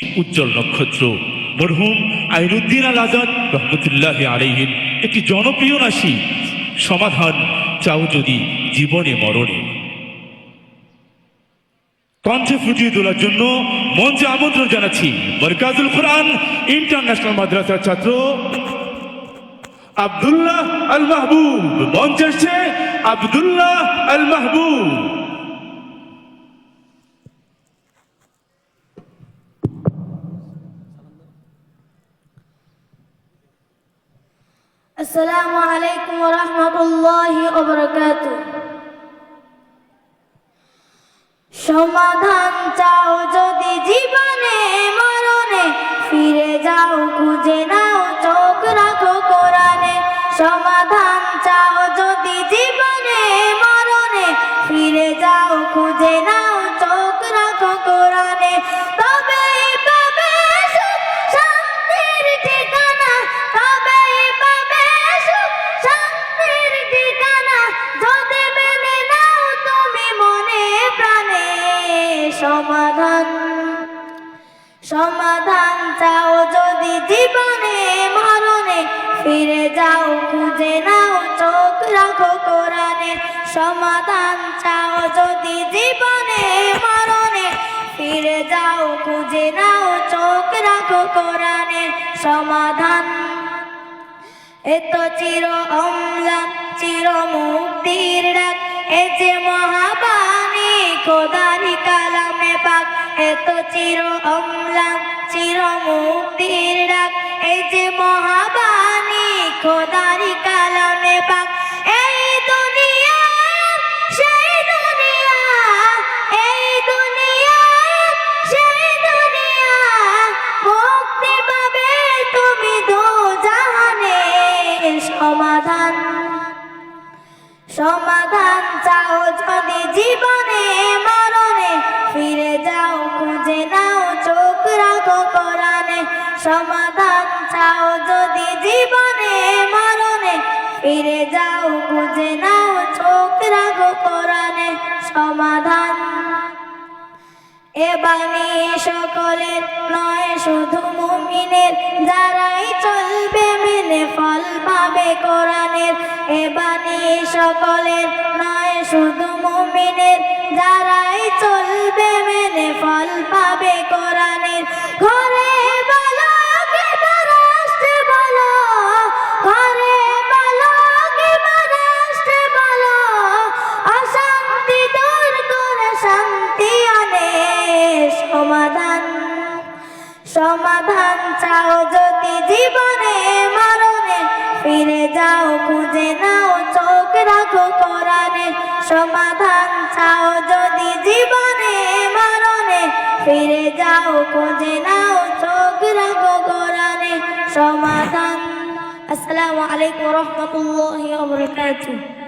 উজ্জ্বল নক্ষত্র মরহুম আইনুদ্দিন আল আজাদ রহমতুল্লাহ আলাইহির একটি জনপ্রিয় নাসি, সমাধান চাও যদি জীবনে মরণে। কণ্ঠে ফুটিয়ে তোলার জন্য মঞ্চে আমন্ত্রণ জানাচ্ছি মারকাজুল কোরআন ইন্টারন্যাশনাল মাদ্রাসার ছাত্র আব্দুল্লাহ আল মাহবুব। মঞ্চে আসছে আব্দুল্লাহ আল মাহবুব। আসসালামু আলাইকুম ওয়া রাহমাতুল্লাহি ওয়া বারাকাতুহু। সমাধান চাও যদি জীবনে মরণে, ফিরে যাও খুঁজে নাও চোখ রাখো কোরআনে। সমাধান চাও যদি জীবনে মরণে, ফিরে যাও খুঁজে নাও চোখ রাখো কোরআনে। তবেই পাবে সুখ শান্তির ঠিকানা, তবেই পাবে সুখ শান্তির ঠিকানা, যদি মেনে নাও তুমি মনে প্রাণে। সমাধান সমাধান চাও যদি জীবনে মরণে, ফিরে যাও খুঁজে নাও চোখ রাখো কোরআনে। সমাধান চাও যদি জীবনে মরণে, ফিরে যাও খুঁজে নাও চোখ রাখো কোরআনে। সমাধান এত চির অম্লান চির মুক্তির ডাক, এ যে মহাবাণী খোদারি কালামে পাক। এত চির অম্লান চির মুক্তির ডাক, এ যে মহাবাণী খোদারি কালামে পাক। এই দুনিয়া সেই দুনিয়া, এই দুনিয়া সেই দুনিয়া, মুক্তি পাবে তুমি দোজাহানে। সমাধান সমাধান চাও যদি জীবনে মরণে, ফিরে যাও খুঁজে নাও চোখ রাখো কোরআনে। সমাধান চাও যদি জীবনে মরণে, ফিরে যাও খুঁজে নাও চোখ রাখো কোরআনে। সমাধান এ বাণী সকলের নয় শুধু মুমিনের, যারাই চলবে মেনে ফল পাবে কোরআনের। এ বাণী সকলের নয় শুধু মুমিনের, যারাই চলবে মেনে ফল পাবে কোরআনের। ঘরে বলো কিংবা রাষ্ট্রে বলো, ঘরে বলো কিংবা রাষ্ট্রে বলো, অশান্তি দূর করে শান্তি আনে। সমাধান সমাধান চাও যদি জীবনে মরণে, ফিরে যাও খুঁজে নাও চোখ রাখো কোরআনে। সমাধান চাও যদি জীবনে মরণে, ফিরে যাও খুঁজে নাও চোখ রাখো কোরআনে। সমাধান। আসসালামু আলাইকুম ওয়া রাহমাতুল্লাহি ওয়া বারাকাতুহু।